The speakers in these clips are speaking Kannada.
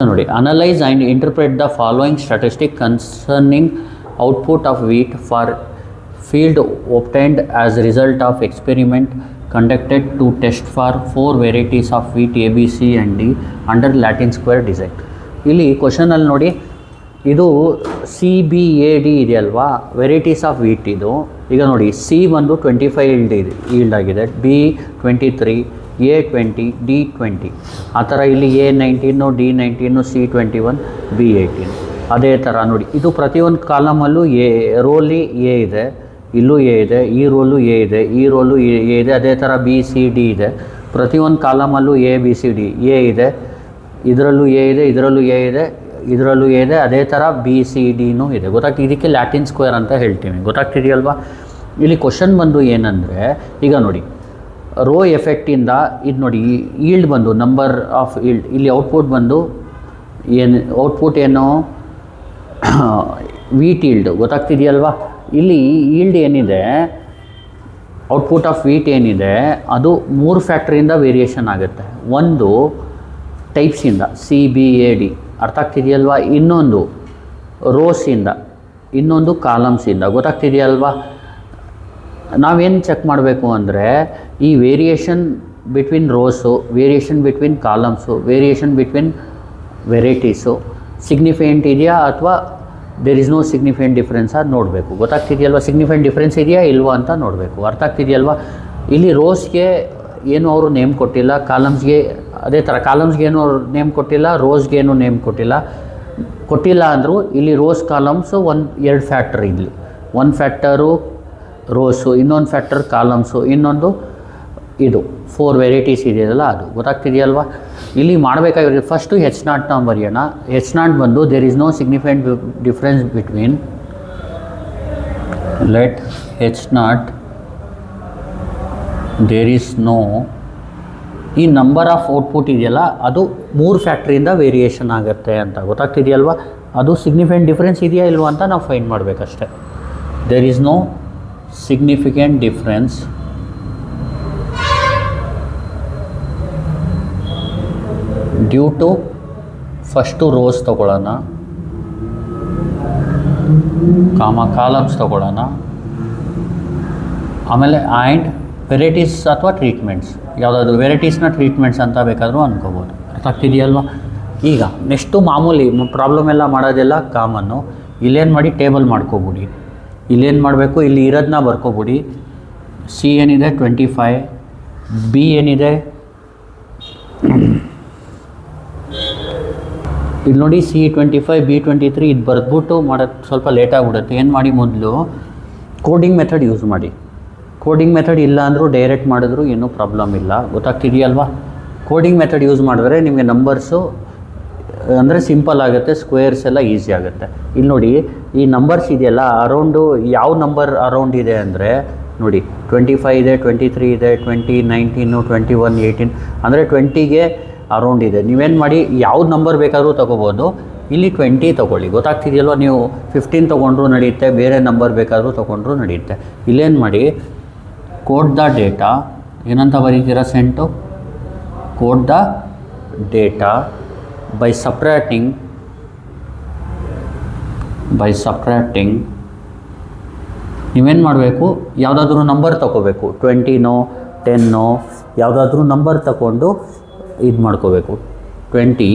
ನೋಡಿ, analyse and interpret the following statistic concerning output of wheat for field obtained as a result of experiment conducted to test for 4 varieties of wheat A, B, C and D under Latin square design. ಇಲ್ಲಿ ಕ್ವಶನಲ್ಲಿ ನೋಡಿ, ಇದು CBAD ಇದೆಯಲ್ವಾ, ವೆರೈಟೀಸ್ ಆಫ್ ವೀಟ್. ಇದು ಈಗ ನೋಡಿ, C ಬಂದು 25 ಈಲ್ಡ್ ಆಗಿದೆ, B 23, A 20, D 20. ಆ ಥರ ಇಲ್ಲಿ A 19, D 19, C 21, B 18. ಅದೇ ಥರ ನೋಡಿ, ಇದು ಪ್ರತಿಯೊಂದು ಕಾಲಮಲ್ಲೂ ರೋಲಿ ಎ ಇದೆ, ಇಲ್ಲೂ ಎ ಇದೆ, ಈ ರೋಲು ಎ ಇದೆ, ಈ ರೋಲು ಎ ಇದೆ. ಅದೇ ಥರ B C D ಇದೆ. ಪ್ರತಿಯೊಂದು ಕಾಲಮಲ್ಲೂ A B C D A ಇದೆ, ಇದರಲ್ಲೂ ಎ ಇದೆ, ಇದರಲ್ಲೂ ಎ ಇದೆ, ಇದರಲ್ಲೂ ಎ ಇದೆ. ಅದೇ ಥರ B C Dನೂ ಇದೆ. ಗೊತ್ತಾಗ್ತದೆ? ಇದಕ್ಕೆ ಲ್ಯಾಟಿನ್ ಸ್ಕ್ವೇರ್ ಅಂತ ಹೇಳ್ತೀವಿ. ಗೊತ್ತಾಗ್ತಿದೆಯಲ್ವಾ? ಇಲ್ಲಿ ಕ್ವಶನ್ ಬಂದು ಏನಂದರೆ, ಈಗ ನೋಡಿ, ರೋ ಎಫೆಕ್ಟಿಂದ ಇದು ನೋಡಿ, ಈಲ್ಡ್ ಬಂದು ನಂಬರ್ ಆಫ್ ಈಲ್ಡ್, ಇಲ್ಲಿ ಔಟ್ಪುಟ್ ಬಂದು ಔಟ್ಪುಟ್ ಏನು, ವೀಟ್ ಈಲ್ಡ್. ಗೊತ್ತಾಗ್ತಿದೆಯಲ್ವಾ? ಇಲ್ಲಿ ಈಲ್ಡ್ ಏನಿದೆ, ಔಟ್ಪುಟ್ ಆಫ್ ವೀಟ್ ಏನಿದೆ, ಅದು 3 ಫ್ಯಾಕ್ಟ್ರಿಯಿಂದ ವೇರಿಯೇಷನ್ ಆಗುತ್ತೆ. ಒಂದು ಟೈಪ್ಸಿಂದ CBAD, ಅರ್ಥ ಆಗ್ತಿದೆಯಲ್ವಾ? ಇನ್ನೊಂದು ರೋಸಿಂದ, ಇನ್ನೊಂದು ಕಾಲಮ್ಸಿಂದ. ಗೊತ್ತಾಗ್ತಿದೆಯಲ್ವಾ? ನಾವೇನು ಚೆಕ್ ಮಾಡಬೇಕು ಅಂದರೆ, ಈ variation between rows, variation between columns, variation between varieties significant ಇದೆಯಾ ಅಥವಾ there is no significant difference ಅದು ನೋಡಬೇಕು. ಗೊತ್ತಾಗ್ತಿದೆಯಲ್ವಾ? ಸಿಗ್ನಿಫಿಕೆಂಟ್ ಡಿಫ್ರೆನ್ಸ್ ಇದೆಯಾ ಇಲ್ವಾ ಅಂತ ನೋಡಬೇಕು. ಅರ್ಥ ಆಗ್ತಿದೆಯಲ್ವಾ? ಇಲ್ಲಿ ರೋಸ್ಗೆ ಏನು ಅವರು ನೇಮ್ ಕೊಟ್ಟಿಲ್ಲ, ಕಾಲಮ್ಸ್ಗೆ ಅದೇ ಥರ ಕಾಲಮ್ಸ್ಗೆ ಏನು ಅವ್ರು ನೇಮ್ ಕೊಟ್ಟಿಲ್ಲ, ರೋಸ್ಗೆ ಏನು ನೇಮ್ ಕೊಟ್ಟಿಲ್ಲ ಅಂದರೂ ಇಲ್ಲಿ ರೋಸ್ ಕಾಲಮ್ಸು 2 ಫ್ಯಾಕ್ಟರ್. ಇಲ್ಲಿ 1 ಫ್ಯಾಕ್ಟರು ರೋಸು, ಇನ್ನೊಂದು ಫ್ಯಾಕ್ಟರ್ ಕಾಲಮ್ಸು, ಇನ್ನೊಂದು ಇದು 4 ವೆರೈಟೀಸ್ ಇದೆಯಲ್ಲ ಅದು. ಗೊತ್ತಾಗ್ತಿದೆಯಲ್ವಾ? ಇಲ್ಲಿ ಮಾಡಬೇಕಾಗಿರೋದು ಫಸ್ಟು H0 ಬರೆಯೋಣ. H0 ಬಂದು there is no significant difference between, let H0 there is no, ಈ ನಂಬರ್ ಆಫ್ ಔಟ್ಪುಟ್ ಇದೆಯಲ್ಲ ಅದು 3 ಫ್ಯಾಕ್ಟ್ರಿಯಿಂದ ವೇರಿಯೇಷನ್ ಆಗುತ್ತೆ ಅಂತ. ಗೊತ್ತಾಗ್ತಿದೆಯಲ್ವಾ? ಅದು ಸಿಗ್ನಿಫಿಕೆಂಟ್ ಡಿಫ್ರೆನ್ಸ್ ಇದೆಯಾ ಇಲ್ವಾ ಅಂತ ನಾವು ಫೈಂಡ್ ಮಾಡಬೇಕಷ್ಟೆ. There is no significant difference due to, first rows ತೊಗೊಳ್ಳೋಣ, ಕಾಲಮ್ಸ್ ತೊಗೊಳ್ಳೋಣ, ಆಮೇಲೆ ಆ್ಯಂಡ್ ವೆರೈಟೀಸ್ ಅಥವಾ ಟ್ರೀಟ್ಮೆಂಟ್ಸ್. ಯಾವುದಾದ್ರು ವೆರೈಟೀಸ್ನ ಟ್ರೀಟ್ಮೆಂಟ್ಸ್ ಅಂತ ಬೇಕಾದರೂ ಅನ್ಕೋಬೋದು. ಅರ್ಥ ಆಗ್ತಿದೆಯಲ್ವಾ? ಈಗ ನೆಕ್ಸ್ಟು ಮಾಮೂಲಿ ಪ್ರಾಬ್ಲಮ್ ಎಲ್ಲ ಮಾಡೋದೆಲ್ಲ ಕಾಮನ್ನು. ಇಲ್ಲೇನು ಮಾಡಿ, ಟೇಬಲ್ ಮಾಡ್ಕೋಬಿಡಿ. ಇಲ್ಲೇನು ಮಾಡಬೇಕು, ಇಲ್ಲಿ ಇರೋದನ್ನ ಬರ್ಕೋಬಿಡಿ. C ಏನಿದೆ 25, B ಏನಿದೆ ಇಲ್ಲಿ ನೋಡಿ, C 25, B 23 ಇದು ಬರೆದ್ಬಿಟ್ಟು ಮಾಡೋದು ಸ್ವಲ್ಪ ಲೇಟಾಗಿಬಿಡುತ್ತೆ. ಏನು ಮಾಡಿ, ಮೊದಲು ಕೋಡಿಂಗ್ ಮೆಥಡ್ ಯೂಸ್ ಮಾಡಿ. ಕೋಡಿಂಗ್ ಮೆಥಡ್ ಇಲ್ಲ ಅಂದರೂ ಡೈರೆಕ್ಟ್ ಮಾಡಿದ್ರು ಏನೂ ಪ್ರಾಬ್ಲಮ್ ಇಲ್ಲ. ಗೊತ್ತಾಗ್ತಿದೆಯಲ್ವಾ? ಕೋಡಿಂಗ್ ಮೆಥಡ್ ಯೂಸ್ ಮಾಡಿದ್ರೆ ನಿಮಗೆ ನಂಬರ್ಸು ಅಂದರೆ ಸಿಂಪಲ್ ಆಗುತ್ತೆ, ಸ್ಕ್ವೇರ್ಸ್ ಎಲ್ಲ ಈಸಿ ಆಗುತ್ತೆ. ಇಲ್ಲಿ ನೋಡಿ, ಈ ನಂಬರ್ಸ್ ಇದೆಯಲ್ಲ, ಅರೌಂಡು ಯಾವ ನಂಬರ್ ಅರೌಂಡ್ ಇದೆ ಅಂದರೆ ನೋಡಿ, 25 ಇದೆ, 23 ಇದೆ, 20, 19, 21, 18 ಅಂದರೆ 20ಗೆ ಅರೌಂಡ್ ಇದೆ. ನೀವೇನು ಮಾಡಿ, ಯಾವ ನಂಬರ್ ಬೇಕಾದರೂ ತೊಗೋಬೋದು. ಇಲ್ಲಿ 20 ತೊಗೊಳ್ಳಿ. ಗೊತ್ತಾಗ್ತಿದೆಯಲ್ವ? ನೀವು 15 ತೊಗೊಂಡ್ರೂ ನಡೆಯುತ್ತೆ, ಬೇರೆ ನಂಬರ್ ಬೇಕಾದರೂ ತೊಗೊಂಡ್ರೂ ನಡೆಯುತ್ತೆ. ಇಲ್ಲೇನು ಮಾಡಿ, ಕೋಡ್ ದ ಡೇಟಾ ಏನಂತ ಬರೀತೀರಾ, centre code the data by subtracting ನೀವೇನು ಮಾಡಬೇಕು, ಯಾವುದಾದ್ರೂ ನಂಬರ್ ತೊಗೋಬೇಕು, 20ನೋ 10ನೋ ಯಾವುದಾದ್ರೂ ನಂಬರ್ ತಗೊಂಡು ಇದು ಮಾಡ್ಕೋಬೇಕು. 20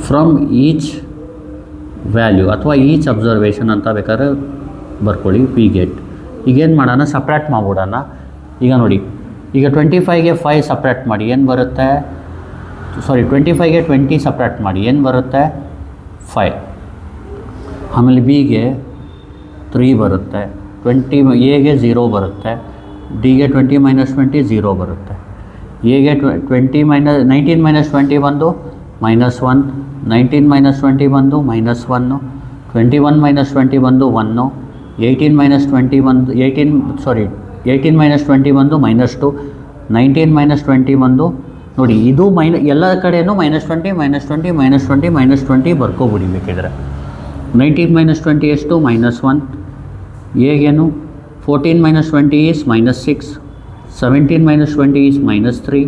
ಫ್ರಮ್ ಈಚ್ ವ್ಯಾಲ್ಯೂ ಅಥವಾ ಈಚ್ ಅಬ್ಸರ್ವೇಷನ್ ಅಂತ ಬೇಕಾದ್ರೆ ಬರ್ಕೊಳ್ಳಿ. ವಿ ಗೆಟ್, ಈಗೇನು ಮಾಡೋಣ, ಸಪ್ರೇಟ್ ಮಾಡಿಬಿಡೋಣ. ಈಗ ನೋಡಿ, ಈಗ 25ಗೆ 5 ಸಪ್ರೇಟ್ ಮಾಡಿ ಏನು ಬರುತ್ತೆ, 25ಗೆ 20 ಸಪ್ರೇಟ್ ಮಾಡಿ ಏನು ಬರುತ್ತೆ, 5. ಆಮೇಲೆ Bಗೆ 3 ಬರುತ್ತೆ, 20 Aಗೆ 0 ಬರುತ್ತೆ, Dಗೆ 20 - 20 0 ಬರುತ್ತೆ, Aಗೆ 19 - 20 ಬಂದು -1, 19 - 20 ಬಂದು -1, 21 - 20 ಬಂದು 1, 18 - 20 ಬಂದು 18 - 20 ಬಂದು -2, 19 - 20 ಬಂದು ನೋಡಿ, ಇದು ಎಲ್ಲ ಕಡೆಯೂ -20 -20 -20 -20 ಬರ್ಕೊಬಿಡಿ ಬೇಕಿದ್ರೆ. 19 - 20 ಎಷ್ಟು, -1. Agenu 14 - 20 is -6. 17 - 20 is -3.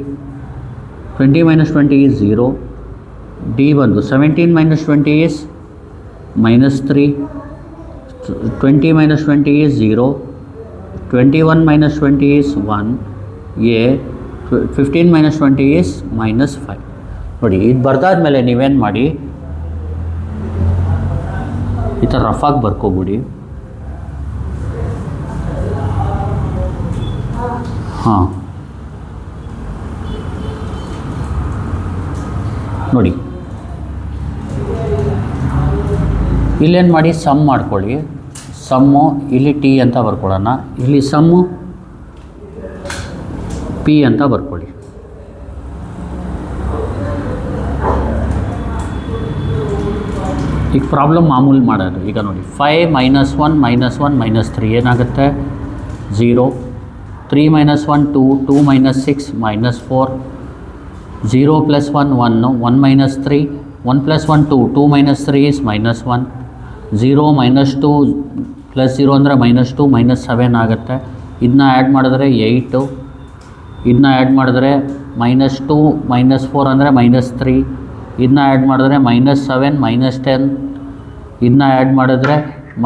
20 minus 20 is 0. D ಬಂದು 17 minus 20 is minus 3. 20 minus 20 is 0. 21 minus 20 is 1. A 15 minus 20 is minus 5. ನೋಡಿ ಇದು ಬರ್ದಾದ್ಮೇಲೆ ನೀವೇನು ಮಾಡಿ ಈ ಥರ ರಫಾಗಿ ಬರ್ಕೊಬಿಡಿ. ಹಾಂ ನೋಡಿ ಇಲ್ಲೇನು ಮಾಡಿ ಸಮ್ ಮಾಡ್ಕೊಳ್ಳಿ. ಸಮ್ಮು ಇಲ್ಲಿ ಟಿ ಅಂತ ಬರ್ಕೊಳ್ಳೋಣ, ಇಲ್ಲಿ ಸಮ್ಮು ಪಿ ಅಂತ ಬರ್ಕೊಳ್ಳಿ. ಈಗ ಪ್ರಾಬ್ಲಮ್ ಮಾಮೂಲಿ ಮಾಡೋದು. ಈಗ ನೋಡಿ 5 minus 1 minus 1 minus 3 ಏನಾಗುತ್ತೆ 0. 3 minus 1 2, 2 minus 6 minus 4, 0 plus 1 1, 1 minus 3, 1 plus 1 2, 2 minus 3 is minus 1, 0 minus 2 plus 0 ಅಂದರೆ minus 2 minus 7 ಆಗುತ್ತೆ. ಇದನ್ನ ಆ್ಯಡ್ ಮಾಡಿದ್ರೆ 8, ಇದನ್ನ ಆ್ಯಡ್ ಮಾಡಿದ್ರೆ minus 2 minus 4 ಅಂದರೆ minus 3, ಇದನ್ನ ಆ್ಯಡ್ ಮಾಡಿದ್ರೆ minus 7 minus 10, ಇದನ್ನ ಆ್ಯಡ್ ಮಾಡಿದ್ರೆ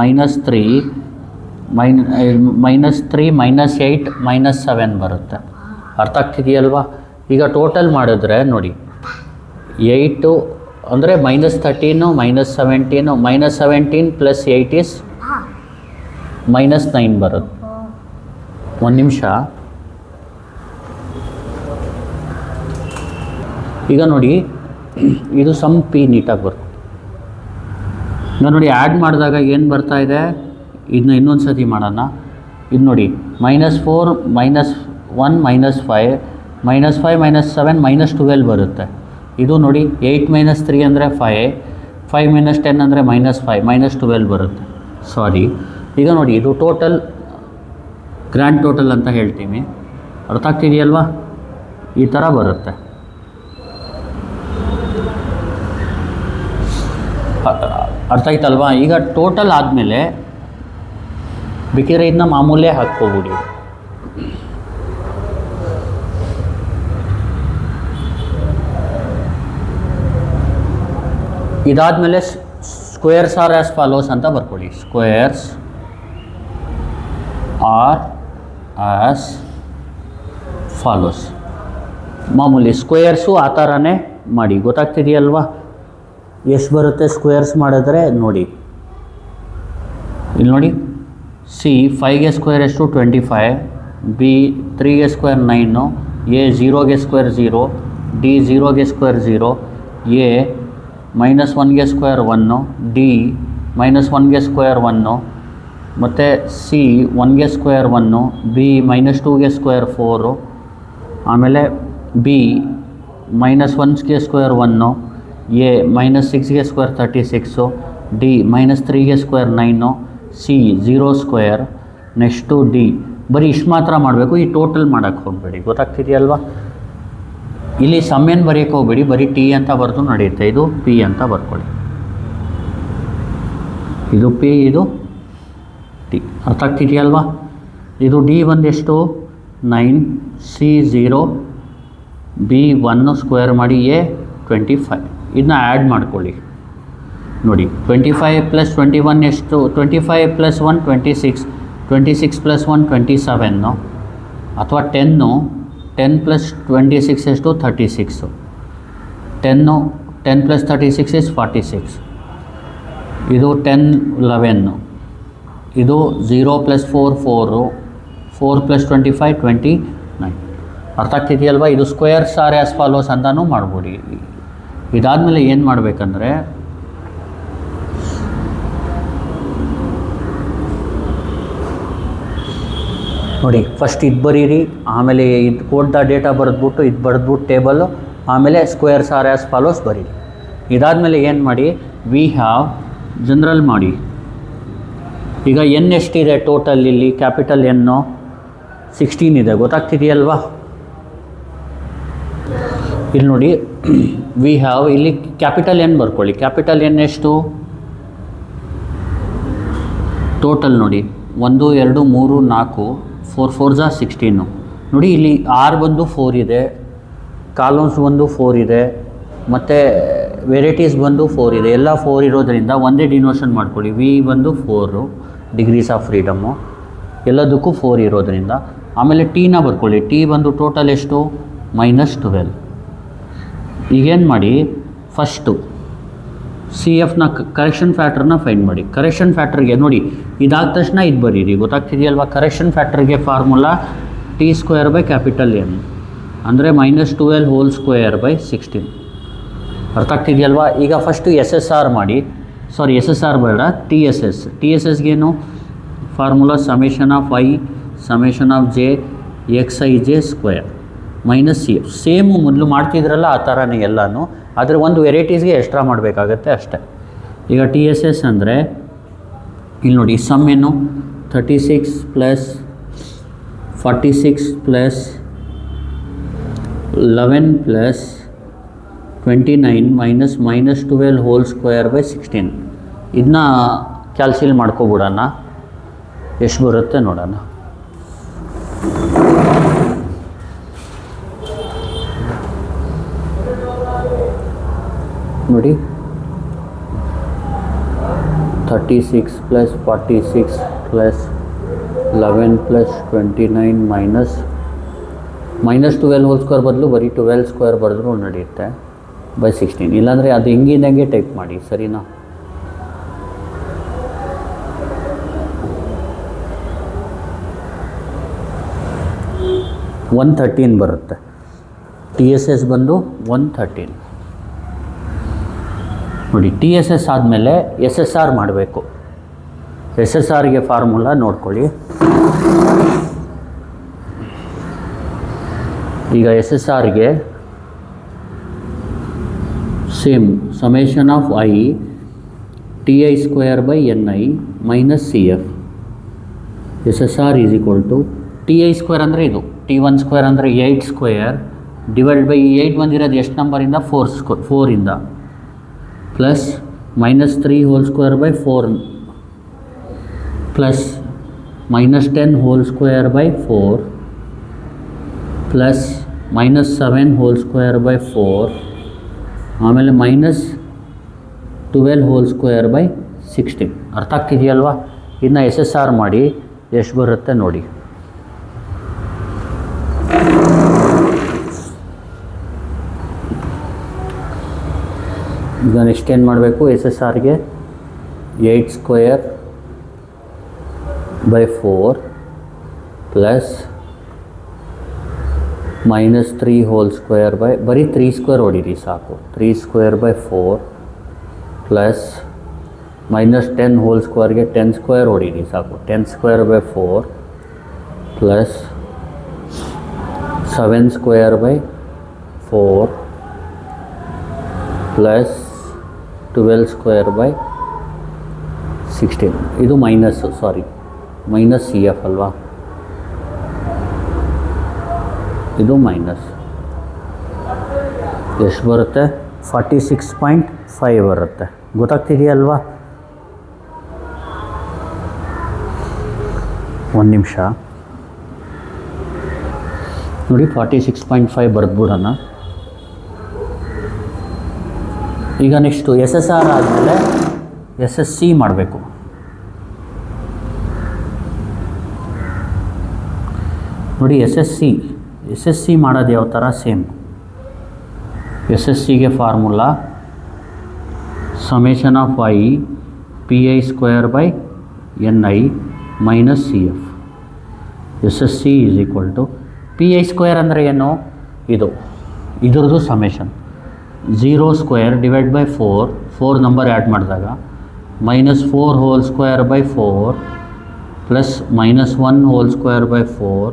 minus 3 minus 8 minus 7 ಬರುತ್ತೆ. ಅರ್ಥ ಆಗ್ತಿದೆಯಲ್ವಾ? ಈಗ ಟೋಟಲ್ ಮಾಡಿದ್ರೆ ನೋಡಿ 8 ಅಂದರೆ -13 -17, -17 ಪ್ಲಸ್ 8 ಇಸ್ -9 ಬರುತ್ತೆ. ಒಂದು ನಿಮಿಷ. ಈಗ ನೋಡಿ ಇದು ಸಮ್ ಪಿ ನೀಟಾಗಿ ಬರುತ್ತೆ. ಈಗ ನೋಡಿ ಆ್ಯಡ್ ಮಾಡಿದಾಗ ಏನು ಬರ್ತಾ ಇದೆ, ಇದನ್ನ ಇನ್ನೊಂದು ಸತಿ ಮಾಡೋಣ. ಇದು ನೋಡಿ -4 -1 -5 -5 -7 -12 ಬರುತ್ತೆ. ಇದು ನೋಡಿ 8 minus 3 ಅಂದರೆ 5, 5 minus 10 ಅಂದರೆ -5 -12 ಬರುತ್ತೆ. ಸಾರಿ. ಈಗ ನೋಡಿ ಇದು ಟೋಟಲ್ ಗ್ರ್ಯಾಂಡ್ ಟೋಟಲ್ ಅಂತ ಹೇಳ್ತೀನಿ. ಅರ್ಥ ಆಗ್ತಿದೆಯಲ್ವಾ? ಈ ಥರ ಬರುತ್ತೆ. ಅರ್ಥ ಆಯ್ತಲ್ವಾ? ಈಗ ಟೋಟಲ್ ಆದಮೇಲೆ ಬೇಕಿದ್ರೆ ಇದನ್ನ ಮಾಮೂಲೇ ಹಾಕ್ಕೋಬಿಡಿ. ಇದಾದಮೇಲೆ ಸ್ಕ್ವೇರ್ಸ್ ಆರ್ ಆ್ಯಸ್ ಫಾಲೋಸ್ ಅಂತ ಬರ್ಕೊಳ್ಳಿ. Squares are as follows. ಮಾಮೂಲಿ ಸ್ಕ್ವೇರ್ಸು ಆ ಥರನೇ ಮಾಡಿ. ಗೊತ್ತಾಗ್ತಿದೆಯಲ್ವಾ ಎಷ್ಟು ಬರುತ್ತೆ ಸ್ಕ್ವೇರ್ಸ್ ಮಾಡಿದ್ರೆ? ನೋಡಿ ಇಲ್ಲಿ ನೋಡಿ. ಸಿ 5ಗೆ ಸ್ಕ್ವೇರ್ ಎಷ್ಟು 25, ಬಿ 3ಗೆ ಸ್ಕ್ವೇರ್ 9, ಎ 0ಗೆ ಸ್ಕ್ವೇರ್ 0, ಡಿ 0ಗೆ ಸ್ಕ್ವೇರ್ 0, ಎ -1ಗೆ ಸ್ಕ್ವೇರ್ 1, ಡಿ -1ಗೆ ಸ್ಕ್ವೇರ್ 1, ಮತ್ತು ಸಿ 1ಗೆ ಸ್ಕ್ವೇರ್ 1, ಬಿ -2ಗೆ ಸ್ಕ್ವೇರ್ 4, ಆಮೇಲೆ ಬಿ -1ಗೆ ಸ್ಕ್ವೇರ್ 1, ಎ -6ಗೆ ಸ್ಕ್ವೇರ್ 36, ಡಿ -3ಗೆ square 9, C 0 square, next D. ಬರೀ ಇಷ್ಟು ಮಾತ್ರ ಮಾಡಬೇಕು. ಈ ಟೋಟಲ್ ಮಾಡೋಕ್ಕೆ ಹೋಗಬೇಡಿ. ಗೊತ್ತಾಗ್ತಿದೆಯಲ್ವಾ? ಇಲ್ಲಿ ಸಮ್ ಏನು ಬರೆಯೋಕ್ಕೆ ಹೋಗಬೇಡಿ, ಬರೀ ಟಿ ಅಂತ ಬರೆದು ನಡೆಯುತ್ತೆ. ಇದು ಪಿ ಅಂತ ಬರ್ಕೊಳ್ಳಿ. ಇದು ಪಿ, ಇದು ಟಿ. ಅರ್ಥ ಆಗ್ತಿದೆಯಲ್ವಾ? ಇದು ಡಿ ಬಂದೆಷ್ಟು 9, ಸಿ 0, ಬಿ 1 ಸ್ಕ್ವೇರ್ ಮಾಡಿ, ಎ 25. ಇದನ್ನ ಆ್ಯಡ್ ಮಾಡ್ಕೊಳ್ಳಿ. ನೋಡಿ 25 + 21 ಎಷ್ಟು? 25 + 1 26, 26 + 1 27, ಅಥವಾ 10 + 26 ಎಷ್ಟು? 36. 10 + 36 is 46. ಇದು 10 11. ಇದು 0 + 4 4, 4 + 25 29. ಅರ್ಥ ಆಗ್ತಿದೆಯಲ್ವಾ? ಇದು ಸ್ಕ್ವೇರ್ಸ್ ಆರ್ ಆ್ಯಸ್ ಫಾಲೋಸ್ ಅಂತಲೂ ಮಾಡ್ಬೋದು. ಇದಾದಮೇಲೆ ಏನು ಮಾಡಬೇಕಂದ್ರೆ ನೋಡಿ ಫಸ್ಟ್ ಇದು ಬರೀರಿ, ಆಮೇಲೆ ಇದು ಕೋಡ್ದ ಡೇಟಾ ಬರೆದ್ಬಿಟ್ಟು ಇದು ಬರೆದ್ಬಿಟ್ಟು ಟೇಬಲ್ಲು, ಆಮೇಲೆ ಸ್ಕ್ವೇರ್ಸ್ ಆರ್ ಆ್ಯಸ್ ಫಾಲೋಸ್ ಬರೀರಿ. ಇದಾದಮೇಲೆ ಏನು ಮಾಡಿ, ವಿ ಹ್ಯಾವ್ ಜನರಲ್ ಮಾಡಿ. ಈಗ ಎನ್ ಎಷ್ಟಿದೆ ಟೋಟಲ್? ಇಲ್ಲಿ ಕ್ಯಾಪಿಟಲ್ ಎನ್ನು 16 ಇದೆ. ಗೊತ್ತಾಗ್ತಿದೆಯಲ್ವಾ? ಇಲ್ಲಿ ನೋಡಿ ವಿ ಹ್ಯಾವ್, ಇಲ್ಲಿ ಕ್ಯಾಪಿಟಲ್ ಎನ್ ಬರ್ಕೊಳ್ಳಿ. ಕ್ಯಾಪಿಟಲ್ ಎನ್ ಎಷ್ಟು? ಟೋಟಲ್ ನೋಡಿ 1 2 3 4, 4 4 16. ನೋಡಿ ಇಲ್ಲಿ ಆರ್ ಬಂದು 4 ಇದೆ, ಕಾಲಮ್ಸ್ ಬಂದು 4 ಇದೆ, ಮತ್ತು ವೆರೈಟೀಸ್ ಬಂದು 4 ಇದೆ. ಎಲ್ಲ 4 ಇರೋದ್ರಿಂದ ಒಂದೇ ಡಿನೋಷನ್ ಮಾಡ್ಕೊಳ್ಳಿ. ವಿ ಬಂದು 4 ಡಿಗ್ರೀಸ್ ಆಫ್ ಫ್ರೀಡಮ್ಮು, ಎಲ್ಲದಕ್ಕೂ 4 ಇರೋದ್ರಿಂದ. ಆಮೇಲೆ ಟೀನ ಬರ್ಕೊಳ್ಳಿ. ಟಿ ಬಂದು ಟೋಟಲ್ ಎಷ್ಟು? -12. ಈಗೇನು ಮಾಡಿ, ಫಸ್ಟು ಸಿ ಎಫ್ನ ಕರೆಕ್ಷನ್ ಫ್ಯಾಕ್ಟ್ರನ್ನ ಫೈಂಡ್ ಮಾಡಿ. ಕರೆಕ್ಷನ್ ಫ್ಯಾಕ್ಟ್ರಿಗೆ ನೋಡಿ, ಇದಾದ ತಕ್ಷಣ ಇದು ಬರೀರಿ, ಗೊತ್ತಾಗ್ತಿದೆಯಲ್ವಾ? ಕರೆಕ್ಷನ್ ಫ್ಯಾಕ್ಟ್ರಿಗೆ ಫಾರ್ಮುಲಾ T² N ಅಂದರೆ -12 ಹೋಲ್ ಸ್ಕ್ವೇರ್ ಬೈ 16. ಅರ್ಥ ಆಗ್ತಿದೆಯಲ್ವಾ? ಈಗ ಫಸ್ಟು SSR ಮಾಡಿ. ಎಸ್ ಎಸ್ ಆರ್ ಬೇಡ, ಟಿ ಎಸ್ ಎಸ್ಗೇನು formula j xij² minus C F. Same ಮೊದಲು ಮಾಡ್ತಿದ್ರಲ್ಲ ಆ ಥರನೇ ಎಲ್ಲನೂ, ಆದರೆ ಒಂದು ವೆರೈಟೀಸ್ಗೆ ಎಕ್ಸ್ಟ್ರಾ ಮಾಡಬೇಕಾಗತ್ತೆ ಅಷ್ಟೇ. ಈಗ TSS ಅಂದರೆ ಇಲ್ಲಿ ನೋಡಿ, ಸಮ್ ಏನು 36 + 46 + 11 + 29 -12 ಹೋಲ್ ಸ್ಕ್ವೇರ್ ಬೈ 16. ಇದನ್ನ ಕ್ಯಾಲ್ಸಿಲ್ ಮಾಡ್ಕೊಬಿಡೋಣ, ಎಷ್ಟು ಬರುತ್ತೆ ನೋಡೋಣ. ನೋಡಿ, 36 + 46 + 11 + 29 -12 ಹೋಲ್ ಸ್ಕ್ವೇರ್ ಬದಲು ಬರೀ 12 ಸ್ಕ್ವೇರ್ ಬರೆದ್ರೂ ನಡೆಯುತ್ತೆ ಬೈ 16. ಇಲ್ಲಾಂದರೆ ಅದು ಹೆಂಗಿದಂಗೆ ಟೈಪ್ ಮಾಡಿ, ಸರಿನಾ? $113 ಬರುತ್ತೆ. TSS ಬಂದು 113. ನೋಡಿ, TSS ಆದಮೇಲೆ SSR ಮಾಡಬೇಕು. SSRಗೆ ಫಾರ್ಮುಲಾ ನೋಡ್ಕೊಳ್ಳಿ. ಈಗ SSRಗೆ same i Ti² Ni - Cf. SSR = Ti² ಅಂದರೆ ಇದು, T1² ಅಂದರೆ 8² ಡಿವೈಡ್ ಬೈ 8 ಬಂದಿರೋದು ಎಷ್ಟು ನಂಬರಿಂದ? 4 ಇಂದ, plus -3 hole square by 4 plus -10 hole square by 4 plus -7 whole square by 4 ಆಮೇಲೆ -12 ಹೋಲ್ ಸ್ಕ್ವೇರ್ ಬೈ 16. ಅರ್ಥ ಆಗ್ತಿದೆಯಲ್ವಾ? ಇನ್ನು SSR ಮಾಡಿ ಎಷ್ಟು ಬರುತ್ತೆ ನೋಡಿ. ಈಗ ನೆಕ್ಸ್ಟ್ ಏನು ಮಾಡಬೇಕು? SSRಗೆ 8² by 4 plus -3 hole square by, ಬರೀ 3² ಹೊಡೀರಿ ಸಾಕು, 3² ಬೈ 4 ಪ್ಲಸ್ -10 ಹೋಲ್ ಸ್ಕ್ವೇರ್ಗೆ 10² ಹೊಡೀರಿ ಸಾಕು, 10² by 4 plus 7² by 4 plus 12² by 16. ಇದು ಮೈನಸ್ ಸಿ ಎಫ್ ಅಲ್ವಾ? ಇದು ಮೈನಸ್ ಎಷ್ಟು ಬರುತ್ತೆ? 46.5 ಬರುತ್ತೆ. ಗೊತ್ತಾಗ್ತಿದೆಯಲ್ವಾ? ಒಂದು ನಿಮಿಷ ನೋಡಿ, 46.5 ಬರೆದ್ಬಿಡೋಣ. ಈಗ ನೆಕ್ಸ್ಟು SSR ಆದಮೇಲೆ SSC ಮಾಡಬೇಕು. ನೋಡಿ, SSC ಮಾಡೋದು ಯಾವ ಥರ? ಸೇಮ್. SSCಗೆ formula i Pi² by Ni - Cf. SSC = Pi² ಅಂದರೆ ಏನು? ಇದ್ರದ್ದು summation 0² divide by 4 number add ಮಾಡಿದಾಗ -4 whole square by 4 plus -1 whole square by 4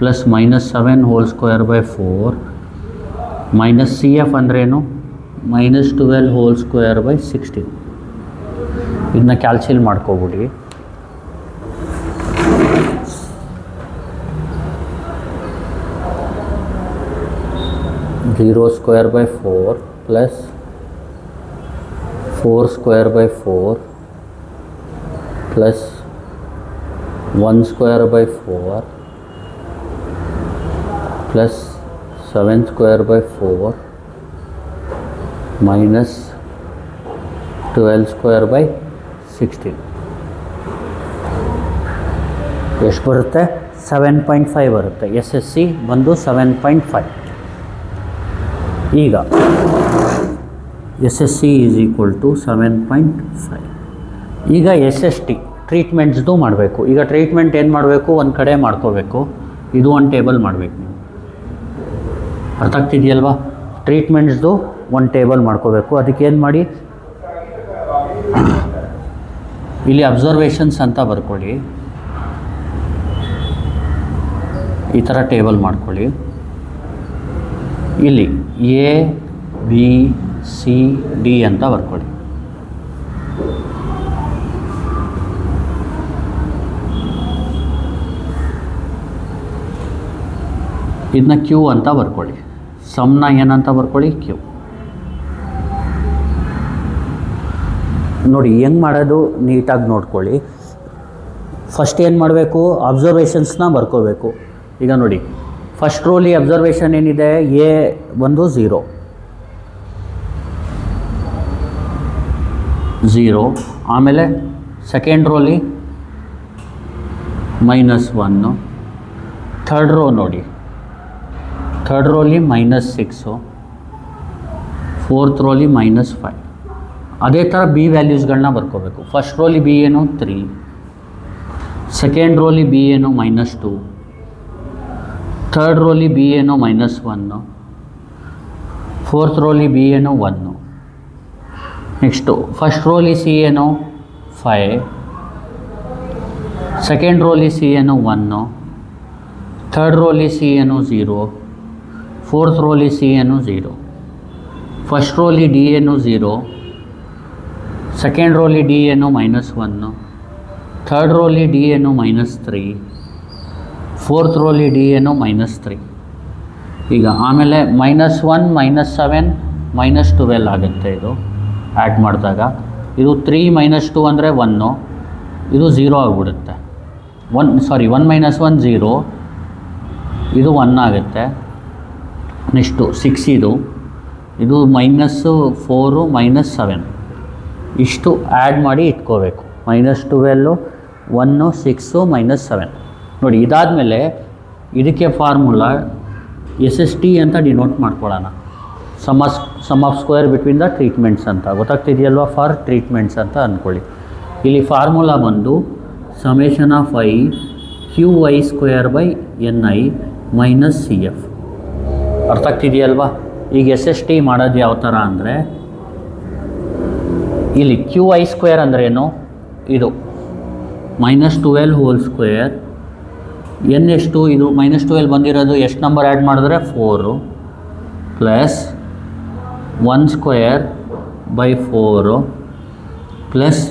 plus -7 whole square by 4 Cf ಅಂದ್ರೇನು? -12 ಹೋಲ್ ಸ್ಕ್ವೇರ್ ಬೈ 16. ಇದನ್ನ ಕ್ಯಾಲ್ಸಿಲ್ ಮಾಡ್ಕೊಬಿಡಿ. (0² by 4 plus 4² by 4 plus 1² by 4 plus 7 square by 4 minus 12 square by 16 ಎಷ್ಟು ಬರುತ್ತೆ? 7.5 ಬರುತ್ತೆ. ಎಸ್ ಎಸ್ ಸಿ ಬಂದು 7.5. ಈಗ S S C is equal to 7.5. ಈಗ ಎಸ್ ಎಸ್ ಟಿ ಟ್ರೀಟ್ಮೆಂಟ್ಸ್ದು ಮಾಡಬೇಕು. ಈಗ ಟ್ರೀಟ್ಮೆಂಟ್ ಏನು ಮಾಡಬೇಕು? ಒಂದು ಕಡೆ ಮಾಡ್ಕೋಬೇಕು. ಇದು ಒಂದು ಟೇಬಲ್ ಮಾಡಬೇಕು. ನೀವು ಅರ್ಥ ಆಗ್ತಿದೆಯಲ್ವಾ? ಟ್ರೀಟ್ಮೆಂಟ್ಸ್ದು ಒಂದು ಟೇಬಲ್ ಮಾಡ್ಕೋಬೇಕು. ಅದಕ್ಕೆ ಏನು ಮಾಡಿ, ಇಲ್ಲಿ ಅಬ್ಸರ್ವೇಷನ್ಸ್ ಅಂತ ಬರ್ಕೊಳ್ಳಿ. ಈ ಥರ ಟೇಬಲ್ ಮಾಡ್ಕೊಳ್ಳಿ. ಇಲ್ಲಿ ಎ ಬಿ ಸಿ ಡಿ ಅಂತ ಬರ್ಕೊಳ್ಳಿ. ಇದನ್ನ ಕ್ಯೂ ಅಂತ ಬರ್ಕೊಳ್ಳಿ. ಸಮ್ನ ಏನಂತ ಬರ್ಕೊಳ್ಳಿ? ಕ್ಯೂ. ನೋಡಿ ಹೆಂಗೆ ಮಾಡೋದು ನೀಟಾಗಿ ನೋಡ್ಕೊಳ್ಳಿ. ಫಸ್ಟ್ ಏನು ಮಾಡಬೇಕು? ಅಬ್ಸರ್ವೇಷನ್ಸ್ನ ಬರ್ಕೋಬೇಕು. ಈಗ ನೋಡಿ, ಫಸ್ಟ್ ರೋಲಿ ಅಬ್ಸರ್ವೇಷನ್ ಏನಿದೆ? ಎ ಬಂದು 0, ಆಮೇಲೆ ಸೆಕೆಂಡ್ ರೋಲಿ -1, ಥರ್ಡ್ ರೋ ನೋಡಿ, ಥರ್ಡ್ ರೋಲಿ -6, ಫೋರ್ತ್ ರೋಲಿ -5. ಅದೇ ಥರ ಬಿ ವ್ಯಾಲ್ಯೂಸ್ಗಳನ್ನ ಬರ್ಕೋಬೇಕು. ಫಸ್ಟ್ ರೋಲಿ ಬಿ ಏನು? 3, ಸೆಕೆಂಡ್ ರೋಲಿ ಬಿ ಏನು? -2, ಥರ್ಡ್ ರೋಲಿ ಬಿ ಏನು? -1, ಫೋರ್ತ್ ರೋಲಿ ಬಿ ಏನು? 1. ನೆಕ್ಸ್ಟು ಫಸ್ಟ್ ರೋಲಿ ಸಿ ಏನು? 5, ಸೆಕೆಂಡ್ ರೋಲಿ ಸಿ ಏನು? 1, ಥರ್ಡ್ ರೋಲಿ ಸಿ ಏನು? 0, ಫೋರ್ತ್ ರೋಲಿ ಸಿ ಏನು? 0, ಫಸ್ಟ್ ರೋಲಿ ಡಿ ಏನು? 0, ಸೆಕೆಂಡ್ ರೋಲಿ ಡಿ ಏನು? -1, ಥರ್ಡ್ ರೋಲಿ ಡಿ ಏನು? -3, ಫೋರ್ತ್ ರೋಲಿ ಡಿ ಏನು? -3. ಈಗ ಆಮೇಲೆ -1, -7, -12 ಆಗುತ್ತೆ. ಇದು ಆ್ಯಡ್ ಮಾಡಿದಾಗ ಇದು 3 - 2 ಅಂದರೆ 1, ಇದು 0 ಆಗಿಬಿಡುತ್ತೆ. 1 -1 0, ಇದು 1 ಆಗುತ್ತೆ. ನೆಕ್ಸ್ಟು 6 ಇದು -4 -7 ಇಷ್ಟು ಆ್ಯಡ್ ಮಾಡಿ ಇಟ್ಕೋಬೇಕು. -12, 1, 6 -7 ನೋಡಿ. ಇದಾದಮೇಲೆ ಇದಕ್ಕೆ ಫಾರ್ಮುಲಾ ಎಸ್ ಎಸ್ ಟಿ ಅಂತ ಡಿನೋಟ್ ಮಾಡ್ಕೊಳ್ಳೋಣ. Sum of square between the treatments ಅಂತ ಗೊತ್ತಾಗ್ತಿದೆಯಲ್ವಾ? ಫಾರ್ ಟ್ರೀಟ್ಮೆಂಟ್ಸ್ ಅಂತ ಅಂದ್ಕೊಳ್ಳಿ. ಇಲ್ಲಿ ಫಾರ್ಮುಲಾ ಬಂದು summation of I Q I square by N I minus C F. ಅರ್ಥ ಆಗ್ತಿದೆಯಲ್ವಾ? ಈಗ ಎಸ್ ಎಸ್ ಟಿ ಮಾಡೋದು ಯಾವ ಥರ ಅಂದರೆ, ಇಲ್ಲಿ ಕ್ಯೂ ಐ ಸ್ಕ್ವೇರ್ ಅಂದ್ರೇನು? ಇದು -12 ಹೋಲ್ ಸ್ಕ್ವೇರ್. ಎನ್ ಎಷ್ಟು? ಇದು -12 ಬಂದಿರೋದು ಎಷ್ಟು ನಂಬರ್ ಆ್ಯಡ್ ಮಾಡಿದ್ರೆ 4 plus 1 square by 4 plus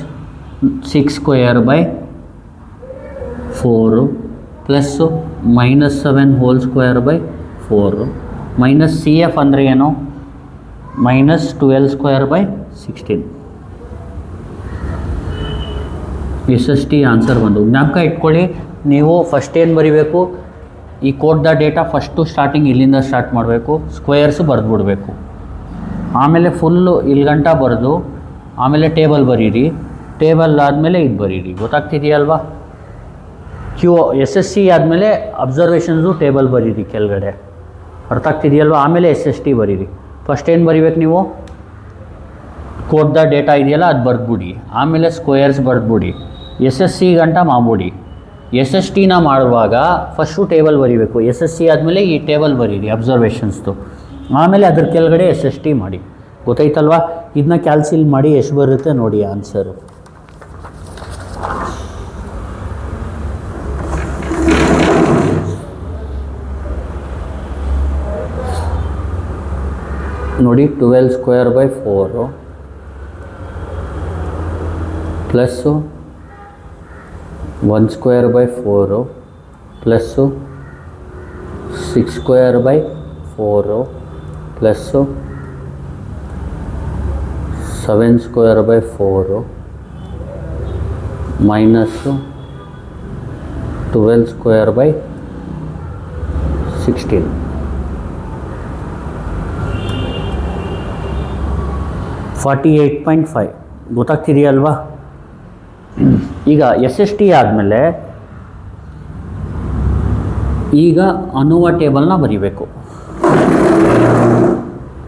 6 square by 4 plus -7 whole square by 4 minus C F ಅಂದರೆ ಏನು? -12 square by 16. S S T answer ಬಂದು. ಜ್ಞಾಪಕ ಇಟ್ಕೊಳ್ಳಿ, ನೀವು ಫಸ್ಟ್ ಏನು ಬರೀಬೇಕು? ಈ code the data first starting ಇಲ್ಲಿಂದ ಸ್ಟಾರ್ಟ್ ಮಾಡಬೇಕು. ಸ್ಕ್ವೇರ್ಸು ಬರೆದ್ಬಿಡ್ಬೇಕು. ಆಮೇಲೆ ಫುಲ್ಲು ಇಲ್ಲಿ ಗಂಟ ಬರೆದು ಆಮೇಲೆ ಟೇಬಲ್ ಬರೀರಿ. ಟೇಬಲ್ ಆದಮೇಲೆ ಇದು ಬರೀರಿ. ಗೊತ್ತಾಗ್ತಿದೆಯಲ್ವಾ? ಕ್ಯೂ ಎಸ್ ಎಸ್ ಸಿ ಆದಮೇಲೆ ಅಬ್ಸರ್ವೇಷನ್ಸು ಟೇಬಲ್ ಬರೀರಿ ಕೆಳಗಡೆ. ಅರ್ಥ ಆಗ್ತಿದೆಯಲ್ವ? ಆಮೇಲೆ ಎಸ್ ಎಸ್ ಟಿ ಬರೀರಿ. ಫಸ್ಟ್ ಏನು ಬರೀಬೇಕು ನೀವು? ಕೋಡ್ ದ ಡೇಟಾ ಇದೆಯಲ್ಲ ಅದು ಬರೆದ್ಬಿಡಿ. ಆಮೇಲೆ ಸ್ಕ್ವೇರ್ಸ್ ಬರೆದ್ಬಿಡಿ. ಎಸ್ ಎಸ್ ಸಿ ಗಂಟ ಮಾಡ್ಬಿಡಿ. ಎಸ್ ಎಸ್ ಟಿನ ಮಾಡುವಾಗ ಫಸ್ಟು ಟೇಬಲ್ ಬರೀಬೇಕು. ಎಸ್ ಎಸ್ ಸಿ ಆದಮೇಲೆ ಈ ಟೇಬಲ್ ಬರೀರಿ ಅಬ್ಸರ್ವೇಷನ್ಸ್ದು. ಆಮೇಲೆ ಅದ್ರ ಕೆಳಗಡೆ ಎಸ್ ಎಸ್ ಟಿ ಮಾಡಿ. ಗೊತ್ತಾಯ್ತಲ್ವಾ? ಇದನ್ನ ಕ್ಯಾಲ್ಸಿಲ್ ಮಾಡಿ ಎಷ್ಟು ಬರುತ್ತೆ ನೋಡಿ ಆನ್ಸರು. ನೋಡಿ 12 square by 4 plus 1 square by 4 plus 6 square by 4 plus 7 square by 4 minus 12 square by 16. 48.5 ಗೊತ್ತಾಗ್ತಿದೆಯಲ್ವಾ. ಈಗ ಎಸ್ ಎಸ್ ಟಿ ಆದಮೇಲೆ ಈಗ ಅನೋವಾ ಟೇಬಲ್ನ ಬರೀಬೇಕು.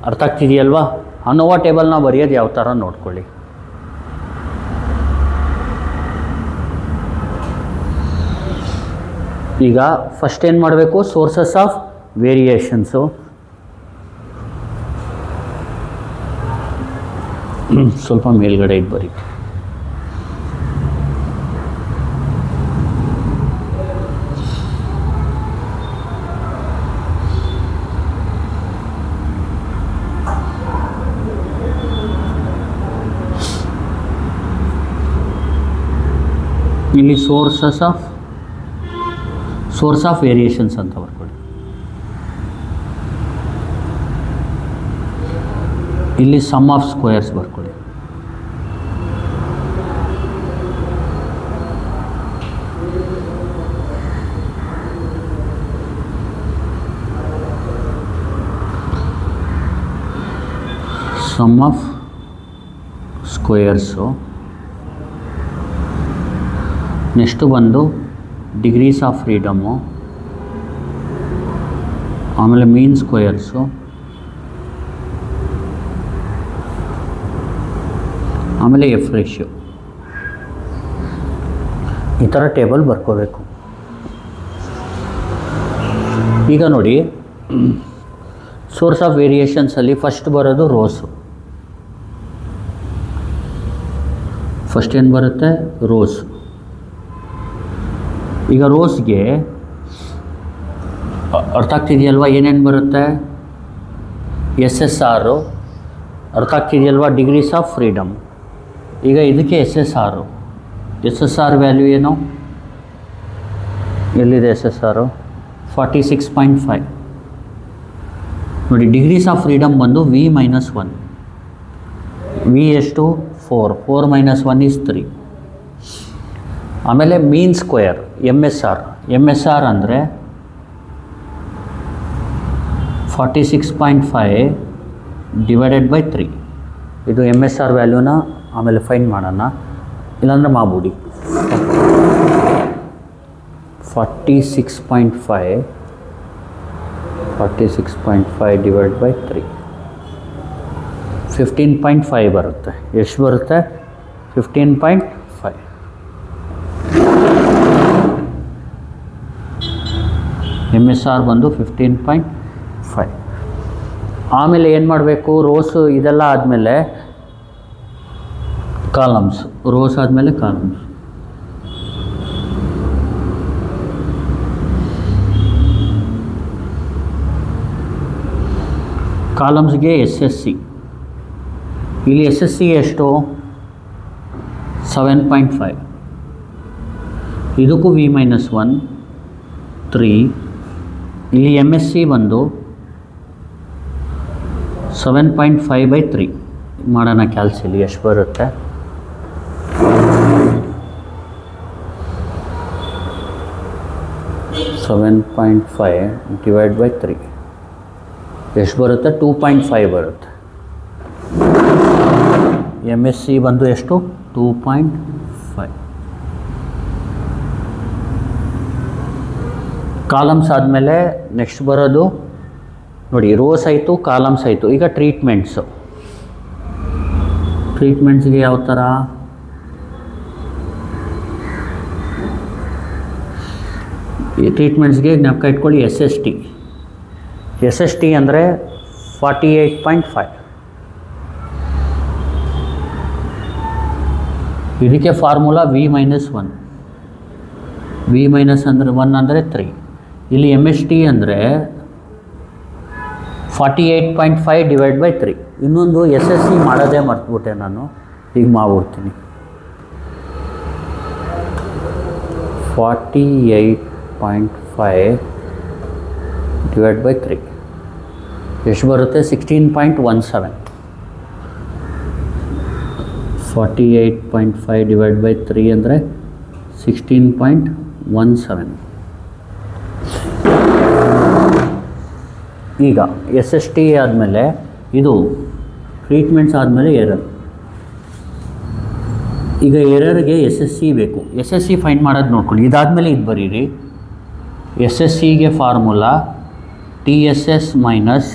ಅರ್ಥ ಆಗ್ತಿದೆಯಲ್ವಾ. ಅನೋವಾ ಟೇಬಲ್ನ ಬರೆಯೋದು ಯಾವ ಥರ ನೋಡ್ಕೊಳ್ಳಿ. ಈಗ ಫಸ್ಟ್ ಏನು ಮಾಡಬೇಕು, ಸೋರ್ಸಸ್ ಆಫ್ ವೇರಿಯೇಷನ್ಸು. ಸ್ವಲ್ಪ ಮೇಲ್ಗಡೆ ಇದು ಬರೀ. ಇಲ್ಲಿ ಸೋರ್ಸ್ ಆಫ್ ವೇರಿಯೇಷನ್ಸ್ ಅಂತ ಬರ್ಕೊಳ್ಳಿ. ಇಲ್ಲಿ ಸಮ್ ಆಫ್ ಸ್ಕ್ವೇರ್ಸ್ ಬರ್ಕೊಳ್ಳಿ. Sum of squares. ನೆಕ್ಸ್ಟು ಬಂದು ಡಿಗ್ರೀಸ್ ಆಫ್ ಫ್ರೀಡಮ್ಮು, ಆಮೇಲೆ ಮೀನ್ ಸ್ಕ್ವೇರ್ಸು, ಆಮೇಲೆ ಎಫ್ ರೇಷಿಯೋ. ಈ ಥರ ಟೇಬಲ್ ಬರ್ಕೋಬೇಕು. ಈಗ ನೋಡಿ, ಸೋರ್ಸ್ ಆಫ್ ವೇರಿಯೇಷನ್ಸಲ್ಲಿ ಫಸ್ಟ್ ಬರೋದು ರೋಸು. ಫಸ್ಟ್ ಏನು ಬರುತ್ತೆ, ರೋಸ್. ಈಗ ರೋಸ್ಗೆ ಅರ್ಥ ಆಗ್ತಿದೆಯಲ್ವಾ ಏನೇನು ಬರುತ್ತೆ, ಎಸ್ ಎಸ್ ಆರು. ಅರ್ಥ ಆಗ್ತಿದೆಯಲ್ವಾ, ಡಿಗ್ರೀಸ್ ಆಫ್ ಫ್ರೀಡಮ್. ಈಗ ಇದಕ್ಕೆ ಎಸ್ ಎಸ್ ಆರ್ ವ್ಯಾಲ್ಯೂ ಏನು, ಎಲ್ಲಿದೆ ಎಸ್ ಎಸ್ ಆರು, 46.5. ನೋಡಿ, ಡಿಗ್ರೀಸ್ ಆಫ್ ಫ್ರೀಡಮ್ ಬಂದು ವಿ -1. ವಿ ಎಷ್ಟು, 4 - 1 is 3. ಆಮೇಲೆ mean square M S R ಅಂದರೆ 46.5 ಡಿವೈಡೆಡ್ ಬೈ 3. ಇದು ಎಮ್ ಎಸ್ ಆರ್ ವ್ಯಾಲ್ಯೂನ ಆಮೇಲೆ ಫೈಂಡ್ ಮಾಡೋಣ, ಇಲ್ಲಾಂದರೆ ಮಾಡ್ಬಿಡಿ. 46.5 ಡಿವೈಡ್ ಬೈ 3 15.5 ಬರುತ್ತೆ. ಎಷ್ಟು ಬರುತ್ತೆ, 15.5. ಎಮ್ ಎಸ್ ಆರ್ ಬಂದು 15.5. ಆಮೇಲೆ ಏನು ಮಾಡಬೇಕು, ರೋಸು ಇದೆಲ್ಲ ಆದಮೇಲೆ ಕಾಲಮ್ಸ್. ರೋಸ್ ಆದಮೇಲೆ ಕಾಲಮ್ಸ್. ಕಾಲಮ್ಸ್ಗೆ ಎಸ್ ಎಸ್ ಸಿ. ಇಲ್ಲಿ ಎಸ್ ಎಸ್ ಸಿ ಎಷ್ಟು, 7.5. ಇದಕ್ಕೂ ವಿ -1 3. ಇಲ್ಲಿ ಎಮ್ ಎಸ್ ಸಿ ಬಂದು 7.5/3 ಮಾಡೋಣ. ಕ್ಯಾಲ್ಸಿಲಿ ಎಷ್ಟು ಬರುತ್ತೆ, 7.5 ಡಿವೈಡ್ ಬೈ 3 ಎಷ್ಟು ಬರುತ್ತೆ, 2.5 ಬರುತ್ತೆ. ಎಮ್ ಎಸ್ ಸಿ ಬಂದು ಎಷ್ಟು, 2.5. ಕಾಲಮ್ಸ್ ಆದಮೇಲೆ ನೆಕ್ಸ್ಟ್ ಬರೋದು ನೋಡಿ, ರೋಸ್ ಆಯಿತು, ಕಾಲಮ್ಸ್ ಆಯಿತು. ಈಗ ಟ್ರೀಟ್ಮೆಂಟ್ಸ್ಗೆ ಯಾವ ಥರ, ಈ ಟ್ರೀಟ್ಮೆಂಟ್ಸ್ಗೆ ಜ್ಞಾಪಕ ಇಟ್ಕೊಳ್ಳಿ. ಎಸ್ ಎಸ್ ಟಿ ಅಂದರೆ 48.5. ಇದಕ್ಕೆ ಫಾರ್ಮುಲಾ ವಿ -1. ವಿ ಅಂದರೆ 1 ಅಂದರೆ 3. ಇಲ್ಲಿ ಎಮ್ ಎಸ್ ಟಿ ಅಂದರೆ 48.5 ಡಿವೈಡ್ ಬೈ 3. ಇನ್ನೊಂದು ಎಸ್ ಎಸ್ ಸಿ ಮಾಡೋದೇ ಮರ್ತುಬಿಟ್ಟೆ ನಾನು, ಈಗ ಮಾಡ್ಬಿಡ್ತೀನಿ. 48.5 ಡಿವೈಡ್ ಬೈ 3 ಎಷ್ಟು ಬರುತ್ತೆ, 16.17. 48.5 ಡಿವೈಡ್ ಬೈ 3 ಅಂದರೆ 16.17. ಈಗ ಎಸ್ ಎಸ್ ಟಿ ಆದಮೇಲೆ ಇದು ಟ್ರೀಟ್ಮೆಂಟ್ಸ್ ಆದಮೇಲೆ ಎರರ್. ಈಗ ಎರರ್ಗೆ ಎಸ್ ಎಸ್ ಸಿ ಬೇಕು. ಎಸ್ ಎಸ್ ಸಿ ಫೈಂಡ್ ಮಾಡೋದು ನೋಡ್ಕೊಳ್ಳಿ. ಇದಾದಮೇಲೆ ಇದು ಬರೀರಿ. ಎಸ್ ಎಸ್ ಸಿಗೆ formula T S S minus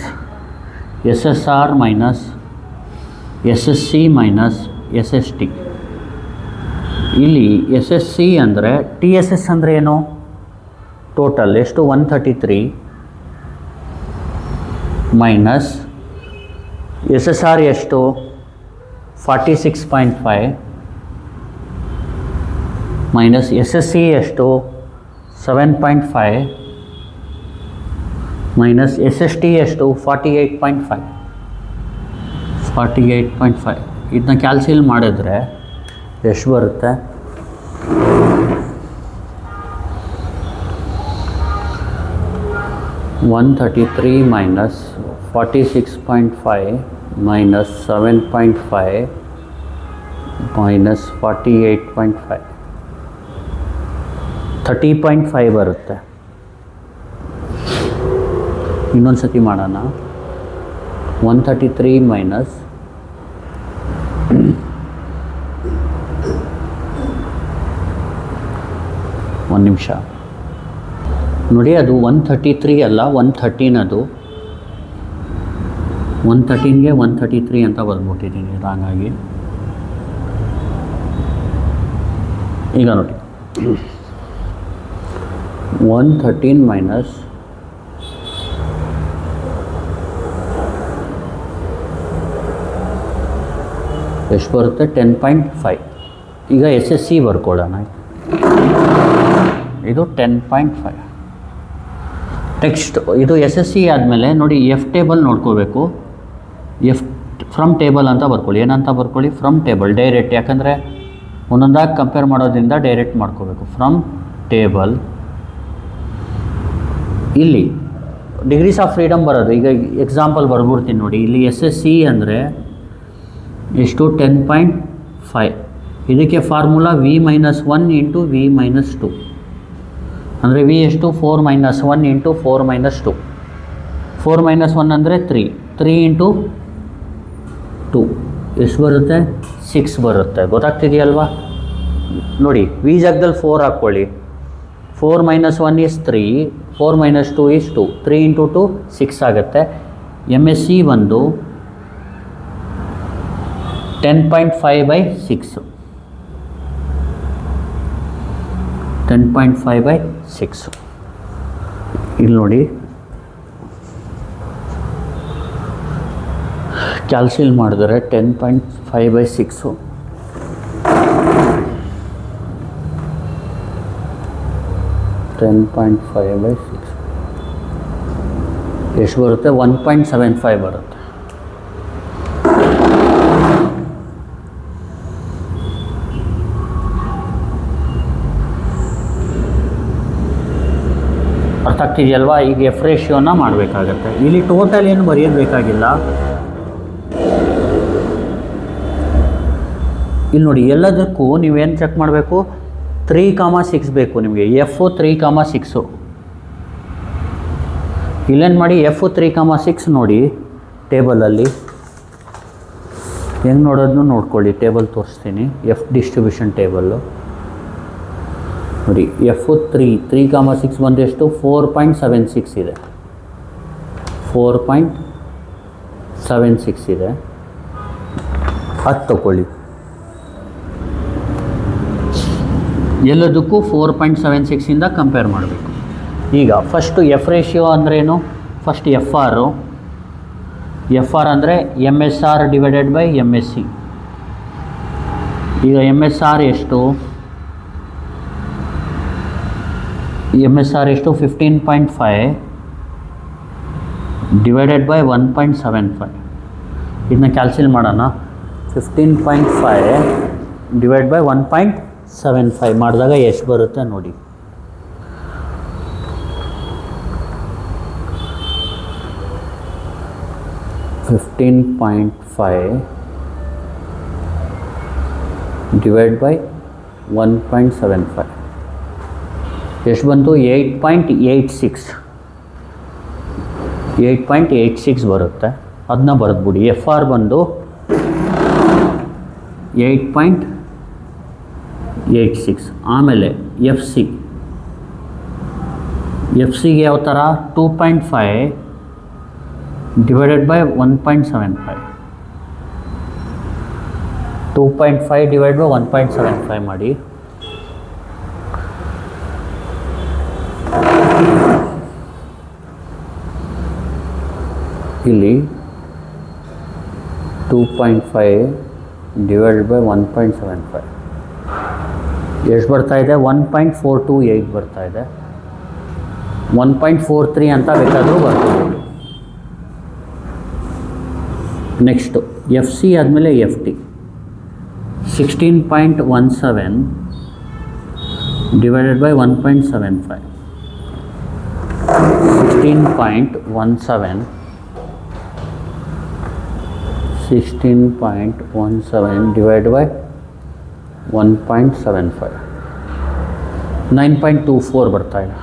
S S R minus S S C minus S S T. ಇಲ್ಲಿ ಎಸ್ ಎಸ್ ಸಿ ಅಂದರೆ ಟಿ ಎಸ್ ಎಸ್ ಅಂದರೆ ಏನು? ಟೋಟಲ್ ಎಷ್ಟು? 133 ಮೈನಸ್ ಎಸ್ ಎಸ್ ಆರ್ ಎಷ್ಟು? 46.5 ಮೈನಸ್ ಎಸ್ ಎಸ್ ಸಿ ಎಷ್ಟು? 7.5 ಮೈನಸ್ ಎಸ್ ಎಸ್ ಟಿ ಎಷ್ಟು? 48.5. ಇದನ್ನ ಕ್ಯಾಲ್ಸಿಲ್ ಮಾಡಿದ್ರೆ ಎಷ್ಟು ಬರುತ್ತೆ? 133 ಮೈನಸ್ 46.5 ಮೈನಸ್ 7.5 ಮೈನಸ್ 48.5 30.5 ಬರುತ್ತೆ. ಇನ್ನೊಂದು ಸತಿ ಮಾಡೋಣ. 133 ಮೈನಸ್ ಒಂದು ನಿಮಿಷ ನೋಡಿ, ಅದು 133 ಅಲ್ಲ 113. ಅದು 113ಗೆ 133 ಅಂತ ಬಂದ್ಬಿಟ್ಟಿದ್ದೀನಿ ರಾಂಗಾಗಿ. ಈಗ ನೋಡಿ 113 ಮೈನಸ್ ಎಷ್ಟು ಬರುತ್ತೆ? 10.5. ಈಗ ಎಸ್ ಎಸ್ ಸಿ ಬರ್ಕೊಡೋಣ. ಇದು 10.5. ಟೆಕ್ಸ್ಟ್ ಇದು ಎಸ್ ಎಸ್ ಸಿ ಆದಮೇಲೆ ನೋಡಿ ಎಫ್ ಟೇಬಲ್ ನೋಡ್ಕೋಬೇಕು. ಎಫ್ ಫ್ರಮ್ ಟೇಬಲ್ ಅಂತ ಬರ್ಕೊಳ್ಳಿ. ಏನಂತ ಬರ್ಕೊಳ್ಳಿ? From table direct. ಯಾಕಂದರೆ ಒಂದೊಂದಾಗಿ ಕಂಪೇರ್ ಮಾಡೋದ್ರಿಂದ ಡೈರೆಕ್ಟ್ ಮಾಡ್ಕೋಬೇಕು. ಫ್ರಮ್ ಟೇಬಲ್ ಇಲ್ಲಿ ಡಿಗ್ರೀಸ್ ಆಫ್ ಫ್ರೀಡಮ್ ಬರೋದು. ಈಗ ಎಕ್ಸಾಂಪಲ್ ಬರ್ಬಿಡ್ತೀನಿ ನೋಡಿ. ಇಲ್ಲಿ ಎಸ್ ಎಸ್ ಸಿ ಅಂದರೆ ಎಷ್ಟು? 10.5. ಇದಕ್ಕೆ ಫಾರ್ಮುಲಾ v-1 ಇಂಟು v-2 ಅಂದರೆ ವಿ ಎಷ್ಟು? 4 - 1 ಇಂಟು 4 - 2. 4 - 1 ಅಂದರೆ 3 ಇಂಟು 2 ಎಷ್ಟು ಬರುತ್ತೆ? 6 ಬರುತ್ತೆ. ಗೊತ್ತಾಗ್ತಿದೆಯಲ್ವಾ? ನೋಡಿ ವಿ ಜಾಗದಲ್ಲಿ 4 ಹಾಕ್ಕೊಳ್ಳಿ. 4 - 1 is 3, 4 - 2 is 2, 3 ಇಂಟು 2 6 ಆಗುತ್ತೆ. ಎಮ್ ಎಸ್ ಸಿ ಬಂದು 10.5/6. 10.5/6. ಇಲ್ಲಿ ನೋಡಿ ಕ್ಯಾಲ್ಸಿಲ್ ಮಾಡಿದ್ರೆ 10.5/6 10.5/6 ಎಷ್ಟು ಬರುತ್ತೆ? 1.75 ಬರುತ್ತೆ. ಅರ್ಥ ಆಗ್ತಿದೆಯಲ್ವಾ? ಈಗ ಎಫ್ ರೇಷಿಯೋನ ಮಾಡಬೇಕಾಗತ್ತೆ. ಇಲ್ಲಿ ಟೋಟಲ್ ಏನು ಬರೆಯೋದು ಬೇಕಾಗಿಲ್ಲ. ಇಲ್ಲಿ ನೋಡಿ ಎಲ್ಲದಕ್ಕೂ ನೀವೇನು ಚೆಕ್ ಮಾಡಬೇಕು? 3,6 ಬೇಕು ನಿಮಗೆ. ಎಫ್ 3,6. ಇಲ್ಲೇನು ಮಾಡಿ? ಎಫ್ 3,6 ನೋಡಿ ಟೇಬಲಲ್ಲಿ. ಹೆಂಗೆ ನೋಡೋದನ್ನು ನೋಡ್ಕೊಳ್ಳಿ. ಟೇಬಲ್ ತೋರಿಸ್ತೀನಿ. ಎಫ್ ಡಿಸ್ಟ್ರಿಬ್ಯೂಷನ್ ಟೇಬಲ್ಲು ನೋಡಿ. ಎಫ್ 3,6 ಬಂದೆಷ್ಟು? 4.76 ಇದೆ. 4.76 ಇದೆ. ಅದು ತಗೊಳ್ಳಿ. ಎಲ್ಲದಕ್ಕೂ 4.76ಇಂದ ಕಂಪೇರ್ ಮಾಡಬೇಕು. ಈಗ ಫಸ್ಟು ಎಫ್ ರೇಷಿಯೋ ಅಂದ್ರೇನು? ಫಸ್ಟ್ ಎಫ್ ಆರ್ ಅಂದರೆ M S R divided by M S C. ಈಗ ಎಮ್ ಎಸ್ ಆರ್ ಎಷ್ಟು? ಎಮ್ ಎಸ್ ಆರ್ ಎಷ್ಟು? 15.5 ಡಿವೈಡೆಡ್ ಬೈ 1.75. ಇದನ್ನ ಕ್ಯಾಲ್ಸಿಲ್ ಮಾಡೋಣ. 15.5 ಡಿವೈಡ್ ಬೈ 1.75 ಮಾಡಿದಾಗ ಎಷ್ಟು ಬರುತ್ತೆ ನೋಡಿ. $15.5 ಡಿವೈಡ್ ಬೈ 1.75 ಎಷ್ಟು ಬಂತು? 8.86 ಬರುತ್ತೆ. ಅದನ್ನ ಬರೆದ್ಬಿಡಿ. ಎಫ್ ಆರ್ ಬಂದು 8.86. ಆಮೇಲೆ ಎಫ್ ಸಿಗೆ ಯಾವ ಥರ 2.5 ಡಿವೈಡೆಡ್ ಬೈ 1.75. 2.5 ಡಿವೈಡ್ ಬೈ 1.75 ಮಾಡಿ. ಇಲ್ಲಿ 2.5 ಡಿವೈಡೆಡ್ ಬೈ 1.75 ಎಷ್ಟು ಬರ್ತಾ ಇದೆ? 1.428 ಬರ್ತಾ ಇದೆ. 1.43 ಅಂತ ಬೇಕಾದರೂ ಬರ್ಕೋಬೋದು. ನೆಕ್ಸ್ಟು ಎಫ್ ಸಿ ಆದಮೇಲೆ F T 16.17 divided by 1.75. 16.17 divide by 1.75. 9.24 ಬರ್ತಾ ಇದೆ.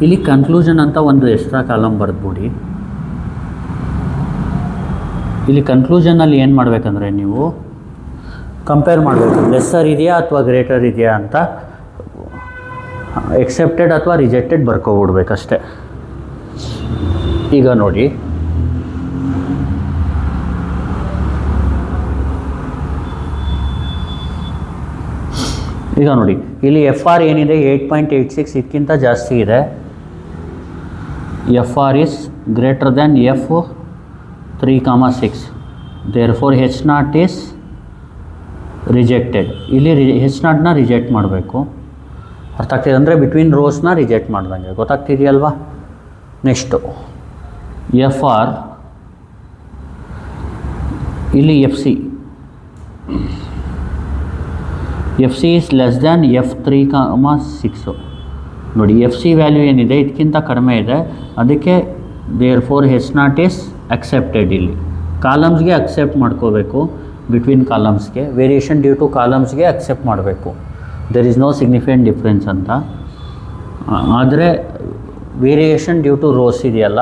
ಇಲ್ಲಿ ಕನ್ಕ್ಲೂಷನ್ ಅಂತ ಒಂದು ಎಕ್ಸ್ಟ್ರಾ ಕಾಲಮ್ ಬರೆದ್ಬಿಡಿ. ಇಲ್ಲಿ ಕನ್ಕ್ಲೂಷನಲ್ಲಿ ಏನು ಮಾಡಬೇಕಂದ್ರೆ ನೀವು ಕಂಪೇರ್ ಮಾಡಬೇಕು, ಲೆಸ್ಸರ್ ಇದೆಯಾ ಅಥವಾ ಗ್ರೇಟರ್ ಇದೆಯಾ ಅಂತ, ಎಕ್ಸೆಪ್ಟೆಡ್ ಅಥವಾ ರಿಜೆಕ್ಟೆಡ್ ಬರ್ಕೊಬಿಡ್ಬೇಕಷ್ಟೆ. ಈಗ ನೋಡಿ, ಇಲ್ಲಿ ಎಫ್ ಆರ್ ಏನಿದೆ 8.86 ಇದಕ್ಕಿಂತ ಜಾಸ್ತಿ ಇದೆ. F R is greater than F 3,6. Therefore H not is rejected. ಇಲ್ಲಿ ಹೆಚ್ ನಾಟ್ನ ರಿಜೆಕ್ಟ್ ಮಾಡಬೇಕು. ಅರ್ಥ ಆಗ್ತಿದೆ ಅಂದರೆ ಬಿಟ್ವೀನ್ ರೋಸ್ನ ರಿಜೆಕ್ಟ್ ಮಾಡ್ದಂಗೆ, ಗೊತ್ತಾಗ್ತಿದೆಯಲ್ವಾ? ನೆಕ್ಸ್ಟು ಎಫ್ ಆರ್, ಇಲ್ಲಿ F C is less than F 3,6. ನೋಡಿ, ಎಫ್ ಸಿ ವ್ಯಾಲ್ಯೂ ಏನಿದೆ ಇದಕ್ಕಿಂತ ಕಡಿಮೆ ಇದೆ, ಅದಕ್ಕೆ therefore H not is accepted. ಇಲ್ಲಿ ಕಾಲಮ್ಸ್ಗೆ ಅಕ್ಸೆಪ್ಟ್ ಮಾಡ್ಕೋಬೇಕು, ಬಿಟ್ವೀನ್ ಕಾಲಮ್ಸ್ಗೆ ವೇರಿಯೇಷನ್ ಡ್ಯೂ ಟು ಕಾಲಮ್ಸ್ಗೆ ಅಕ್ಸೆಪ್ಟ್ ಮಾಡಬೇಕು. There is no significant difference ಅಂತ. ಆದರೆ ವೇರಿಯೇಷನ್ ಡ್ಯೂ ಟು ರೋಸ್ ಇದೆಯಲ್ಲ,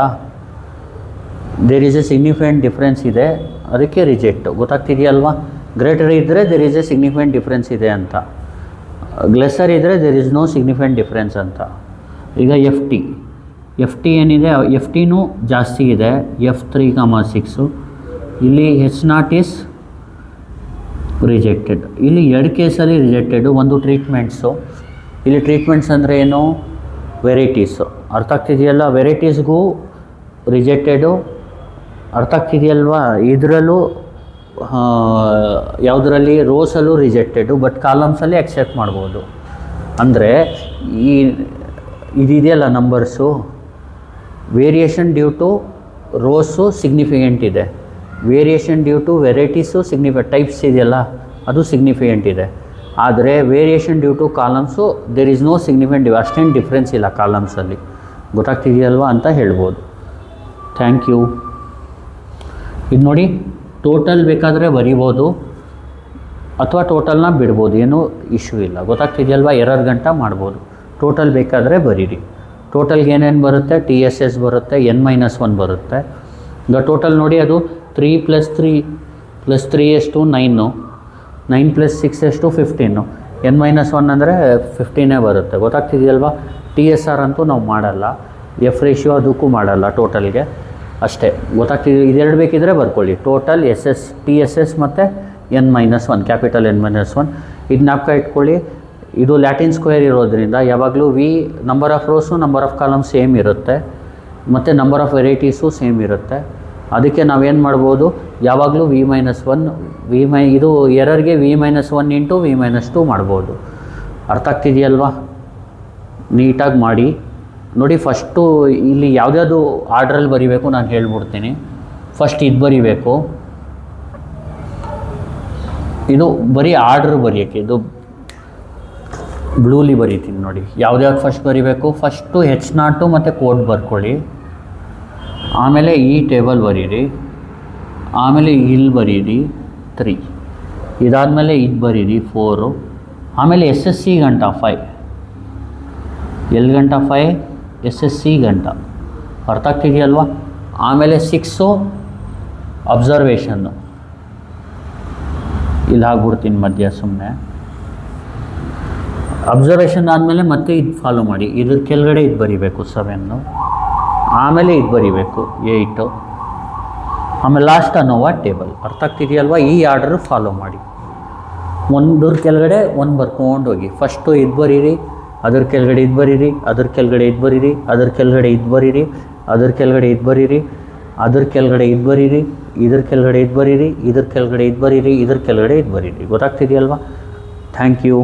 there is a significant difference ಇದೆ, ಅದಕ್ಕೆ ರಿಜೆಕ್ಟ್. ಗೊತ್ತಾಗ್ತಿದೆಯಲ್ವಾ? ಗ್ರೇಟರ್ ಇದ್ದರೆ there is a significant difference ಇದೆ ಅಂತ, ಲೆಸ್ಸರ್ ಇದ್ದರೆ there is no significant difference ಅಂತ. ಈಗ ಎಫ್ ಟಿ ಏನಿದೆ, ಎಫ್ ಟಿನೂ ಜಾಸ್ತಿ ಇದೆ, ಎಫ್ 3,6. ಇಲ್ಲಿ ಹೆಚ್ ನಾಟ್ ಈಸ್ ರಿಜೆಕ್ಟೆಡ್. ಇಲ್ಲಿ ಎರಡು ಕೇಸಲ್ಲಿ ರಿಜೆಕ್ಟೆಡು. ಒಂದು ಟ್ರೀಟ್ಮೆಂಟ್ಸು, ಇಲ್ಲಿ ಟ್ರೀಟ್ಮೆಂಟ್ಸ್ ಅಂದರೆ ಏನು? ವೆರೈಟೀಸು. ಅರ್ಥ ಆಗ್ತಿದೆಯಲ್ಲ? ವೆರೈಟೀಸ್ಗೂ ರಿಜೆಕ್ಟೆಡು. ಅರ್ಥ ಆಗ್ತಿದೆಯಲ್ವಾ? ಇದರಲ್ಲೂ ಯಾವುದರಲ್ಲಿ ರೋಸಲ್ಲೂ ರಿಜೆಕ್ಟೆಡು, ಬಟ್ ಕಾಲಮ್ಸಲ್ಲಿ ಅಕ್ಸೆಪ್ಟ್ ಮಾಡ್ಬೋದು. ಅಂದರೆ ಇದೆಯಲ್ಲ numbers, variation due to rows significant ಇದೆ, variation due to varieties types ಇದೆಯಲ್ಲ ಅದು ಸಿಗ್ನಿಫಿಕೆಂಟ್ ಇದೆ. ಆದರೆ variation due to columns there is no significant, ಅಷ್ಟೇನು ಡಿಫ್ರೆನ್ಸ್ ಇಲ್ಲ ಕಾಲಮ್ಸಲ್ಲಿ. ಗೊತ್ತಾಗ್ತಿದೆಯಲ್ವಾ ಅಂತ ಹೇಳ್ಬೋದು. Thank you. ಇದು ನೋಡಿ, ಟೋಟಲ್ ಬೇಕಾದರೆ ಬರಿಬೋದು ಅಥವಾ ಟೋಟಲ್ನ ಬಿಡ್ಬೋದು, ಏನೂ ಇಶ್ಯೂ ಇಲ್ಲ. ಗೊತ್ತಾಗ್ತಿದೆಯಲ್ವಾ? ಎರರ್ ಗಂಟ ಮಾಡ್ಬೋದು. ಟೋಟಲ್ ಬೇಕಾದರೆ ಬರೀರಿ. ಟೋಟಲ್ಗೆ ಏನೇನು ಬರುತ್ತೆ? TSS ಬರುತ್ತೆ, N-1 ಬರುತ್ತೆ. ಈಗ ಟೋಟಲ್ ನೋಡಿ, ಅದು 3 + 3 ಎಷ್ಟು? 9. 9 + 6 ಎಷ್ಟು? 15. N-1 ಅಂದರೆ 15 ಬರುತ್ತೆ. ಗೊತ್ತಾಗ್ತಿದೆಯಲ್ವಾ? TSR ಅಂತೂ ನಾವು ಮಾಡಲ್ಲ, ಎಫ್ ರೇಷಿಯೋ ಅದಕ್ಕೂ ಮಾಡಲ್ಲ, ಟೋಟಲ್ಗೆ ಅಷ್ಟೇ. ಗೊತ್ತಾಗ್ತಿದೆ? ಇದೆರಡು ಬೇಕಿದ್ರೆ ಬರ್ಕೊಳ್ಳಿ, ಟೋಟಲ್ TSS ಮತ್ತು N-1, ಕ್ಯಾಪಿಟಲ್ N-1. ಇದು ಜ್ಞಾಪಕ ಇಟ್ಕೊಳ್ಳಿ. ಇದು ಲ್ಯಾಟಿನ್ ಸ್ಕ್ವೇರ್ ಇರೋದ್ರಿಂದ ಯಾವಾಗಲೂ number of rose number of column same ಇರುತ್ತೆ, ಮತ್ತು ನಂಬರ್ ಆಫ್ ವೆರೈಟೀಸು ಸೇಮ್ ಇರುತ್ತೆ. ಅದಕ್ಕೆ ನಾವೇನು ಮಾಡ್ಬೋದು? ಯಾವಾಗಲೂ V-1 ಇದು ಎರರ್ಗೆ V-1 × V-2 ಮಾಡ್ಬೋದು. ಅರ್ಥ ಆಗ್ತಿದೆಯಲ್ವಾ? ನೀಟಾಗಿ ಮಾಡಿ ನೋಡಿ. ಫಸ್ಟು ಇಲ್ಲಿ ಯಾವುದ್ಯಾವುದು ಆರ್ಡ್ರಲ್ಲಿ ಬರೀಬೇಕು ನಾನು ಹೇಳ್ಬಿಡ್ತೀನಿ. ಫಸ್ಟ್ ಇದು ಬರೀಬೇಕು, ಇದು ಬರೀ ಆರ್ಡ್ರ್ ಬರೆಯೋಕ್ಕೆ, ಇದು ಬ್ಲೂಲಿ ಬರೀತೀನಿ ನೋಡಿ. ಯಾವ್ದ್ಯಾವ್ದು ಫಸ್ಟ್ ಬರೀಬೇಕು? ಫಸ್ಟು H0 ಮತ್ತು ಕೋಡ್ ಬರ್ಕೊಳ್ಳಿ, ಆಮೇಲೆ ಈ ಟೇಬಲ್ ಬರೀರಿ, ಆಮೇಲೆ ಇಲ್ಲಿ ಬರೀರಿ 3, ಇದಾದಮೇಲೆ ಇದು ಬರೀರಿ 4, ಆಮೇಲೆ SSC ಗಂಟ 5, L ಗಂಟ 5, SSC ಗಂಟ ಅರ್ಥ ಆಗ್ತಿದೆಯಲ್ವಾ. ಆಮೇಲೆ 6 ಅಬ್ಸರ್ವೇಷನ್ನು, ಇಲ್ಲಿ ಹಾಕ್ಬಿಡ್ತೀನಿ ಮಧ್ಯ ಸುಮ್ಮನೆ. ಅಬ್ಸರ್ವೇಷನ್ ಆದಮೇಲೆ ಮತ್ತೆ ಇದು ಫಾಲೋ ಮಾಡಿ, ಇದ್ರ ಕೆಳಗಡೆ ಇದು ಬರಿಬೇಕು 7, ಆಮೇಲೆ ಇದು ಬರಿಬೇಕು 8, ಆಮೇಲೆ ಲಾಸ್ಟ್ ಅನ್ನೋವಾ ಟೇಬಲ್. ಅರ್ಥ ಆಗ್ತಿದೆಯಲ್ವಾ. ಈ ಆರ್ಡರ್ ಫಾಲೋ ಮಾಡಿ, ಒಂದ್ರ ಕೆಳಗಡೆ ಒಂದು ಬರ್ಕೊಂಡು ಹೋಗಿ. ಫಸ್ಟು ಇದು ಬರೀರಿ, ಅದ್ರ ಕೆಳಗಡೆ ಇದು ಬರೀರಿ, ಅದ್ರ ಕೆಳಗಡೆ ಇದು ಬರೀರಿ, ಅದ್ರ ಕೆಳಗಡೆ ಇದು ಬರೀರಿ, ಅದ್ರ ಕೆಳಗಡೆ ಇದು ಬರೀರಿ, ಅದ್ರ ಕೆಳಗಡೆ ಇದು ಬರೀರಿ, ಇದ್ರ ಕೆಳಗಡೆ ಇದು ಬರೀರಿ, ಇದ್ರ ಕೆಳಗಡೆ ಇದು ಬರೀರಿ, ಇದ್ರ ಕೆಳಗಡೆ ಇದು ಬರೀರಿ. ಗೊತ್ತಾಗ್ತಿದೆಯಲ್ವಾ. Thank you.